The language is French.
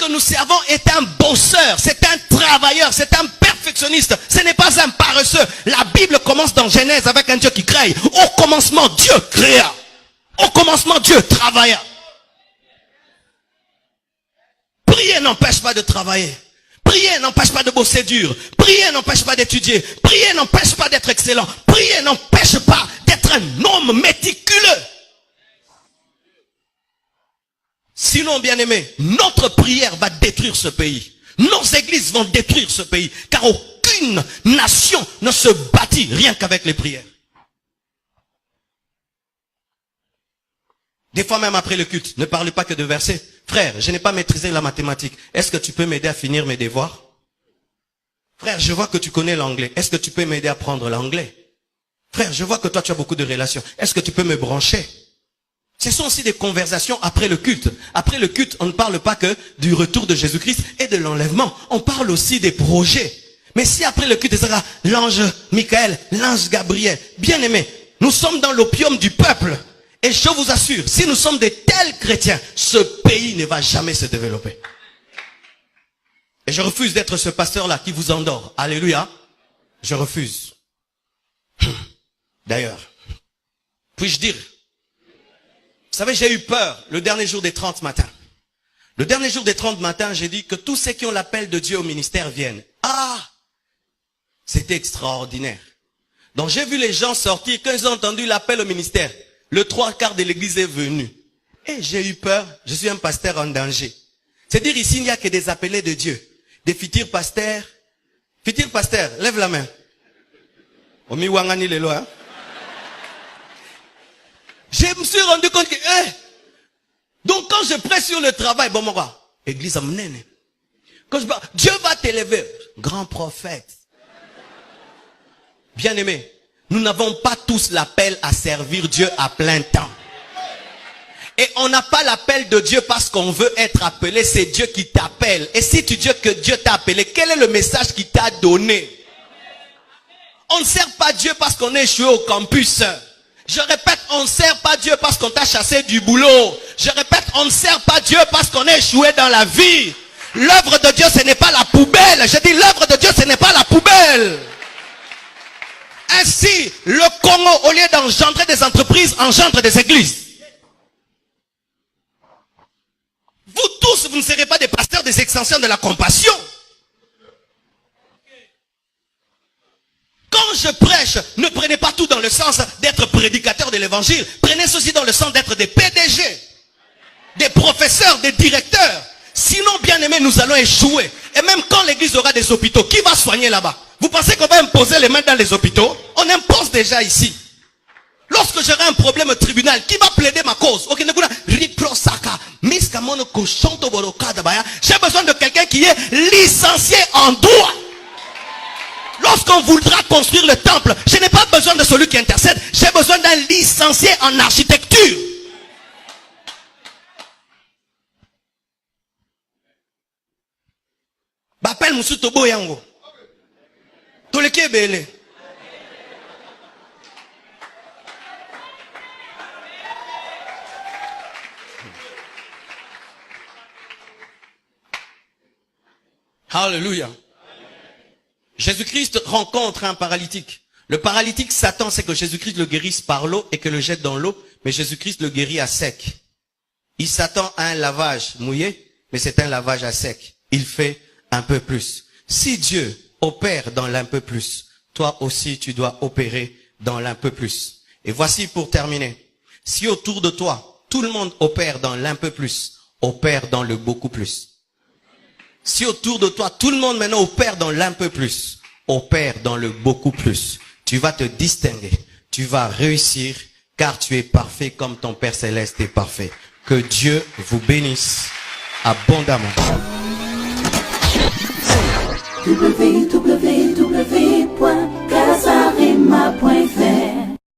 que nous servons est un bosseur, c'est un travailleur, c'est un perfectionniste. Ce n'est pas un paresseux. La Bible commence dans Genèse avec un Dieu qui crée. Au commencement, Dieu créa. Au commencement, Dieu travailla. Prier n'empêche pas de travailler. Prier n'empêche pas de bosser dur. Prier n'empêche pas d'étudier. Prier n'empêche pas d'être excellent. Prier n'empêche pas d'être un homme méticuleux. Sinon, bien aimé, notre prière va détruire ce pays. Nos églises vont détruire ce pays. Car aucune nation ne se bâtit rien qu'avec les prières. Des fois même après le culte, ne parlez pas que de versets. Frère, je n'ai pas maîtrisé la mathématique. Est-ce que tu peux m'aider à finir mes devoirs? Frère, je vois que tu connais l'anglais. Est-ce que tu peux m'aider à apprendre l'anglais? Frère, je vois que toi tu as beaucoup de relations. Est-ce que tu peux me brancher? Ce sont aussi des conversations après le culte. Après le culte, on ne parle pas que du retour de Jésus-Christ et de l'enlèvement. On parle aussi des projets. Mais si après le culte, ce sera l'ange Michael, l'ange Gabriel. Bien aimé, nous sommes dans l'opium du peuple. Et je vous assure, si nous sommes de tels chrétiens, ce pays ne va jamais se développer. Et je refuse d'être ce pasteur-là qui vous endort. Alléluia. Je refuse. D'ailleurs, puis-je dire, vous savez, j'ai eu peur le dernier jour des 30 matins. Le dernier jour des 30 matins, j'ai dit que tous ceux qui ont l'appel de Dieu au ministère viennent. Ah! C'était extraordinaire. Donc j'ai vu les gens sortir, quand ils ont entendu l'appel au ministère, le 3/4 de l'église est venu. Et j'ai eu peur, je suis un pasteur en danger. C'est-à-dire ici, il n'y a que des appelés de Dieu. Des futurs pasteurs. Futurs pasteurs, lève la main. Omi wangani lelo, hein? Je me suis rendu compte que, donc quand je prêche sur le travail, bon, moi, église à mener. Quand je parle, Dieu va t'élever. Grand prophète. Bien aimé, nous n'avons pas tous l'appel à servir Dieu à plein temps. Et on n'a pas l'appel de Dieu parce qu'on veut être appelé, c'est Dieu qui t'appelle. Et si tu dis que Dieu t'a appelé, quel est le message qu'il t'a donné? On ne sert pas Dieu parce qu'on est échoué au campus. Je répète, on ne sert pas Dieu parce qu'on t'a chassé du boulot. Je répète, on ne sert pas Dieu parce qu'on est échoué dans la vie. L'œuvre de Dieu, ce n'est pas la poubelle. Je dis, l'œuvre de Dieu, ce n'est pas la poubelle. Ainsi, le Congo, au lieu d'engendrer des entreprises, engendre des églises. Vous tous, vous ne serez pas des pasteurs des extensions de la compassion. Quand je prêche, ne prenez pas tout dans le sens d'être prédicateur de l'évangile. Prenez ceci dans le sens d'être des PDG, des professeurs, des directeurs. Sinon, bien aimé, nous allons échouer. Et même quand l'église aura des hôpitaux, qui va soigner là-bas? Vous pensez qu'on va imposer les mains dans les hôpitaux? On impose déjà ici. Lorsque j'aurai un problème au tribunal, qui va plaider ma cause? J'ai besoin de quelqu'un qui est licencié en droit. Lorsqu'on voudra construire le temple, je n'ai pas besoin de celui qui intercède. J'ai besoin d'un licencié en architecture. Bapel Musutobo Yango. Toleke Bele. Alléluia. Jésus-Christ rencontre un paralytique. Le paralytique s'attend, c'est que Jésus-Christ le guérisse par l'eau et que le jette dans l'eau, mais Jésus-Christ le guérit à sec. Il s'attend à un lavage mouillé, mais c'est un lavage à sec. Il fait un peu plus. Si Dieu opère dans l'un peu plus, toi aussi tu dois opérer dans l'un peu plus. Et voici pour terminer. Si autour de toi, tout le monde opère dans l'un peu plus, opère dans le beaucoup plus. Si autour de toi, tout le monde maintenant opère dans l'un peu plus, opère dans le beaucoup plus, tu vas te distinguer, tu vas réussir, car tu es parfait comme ton Père Céleste est parfait. Que Dieu vous bénisse abondamment. www.casarema.fr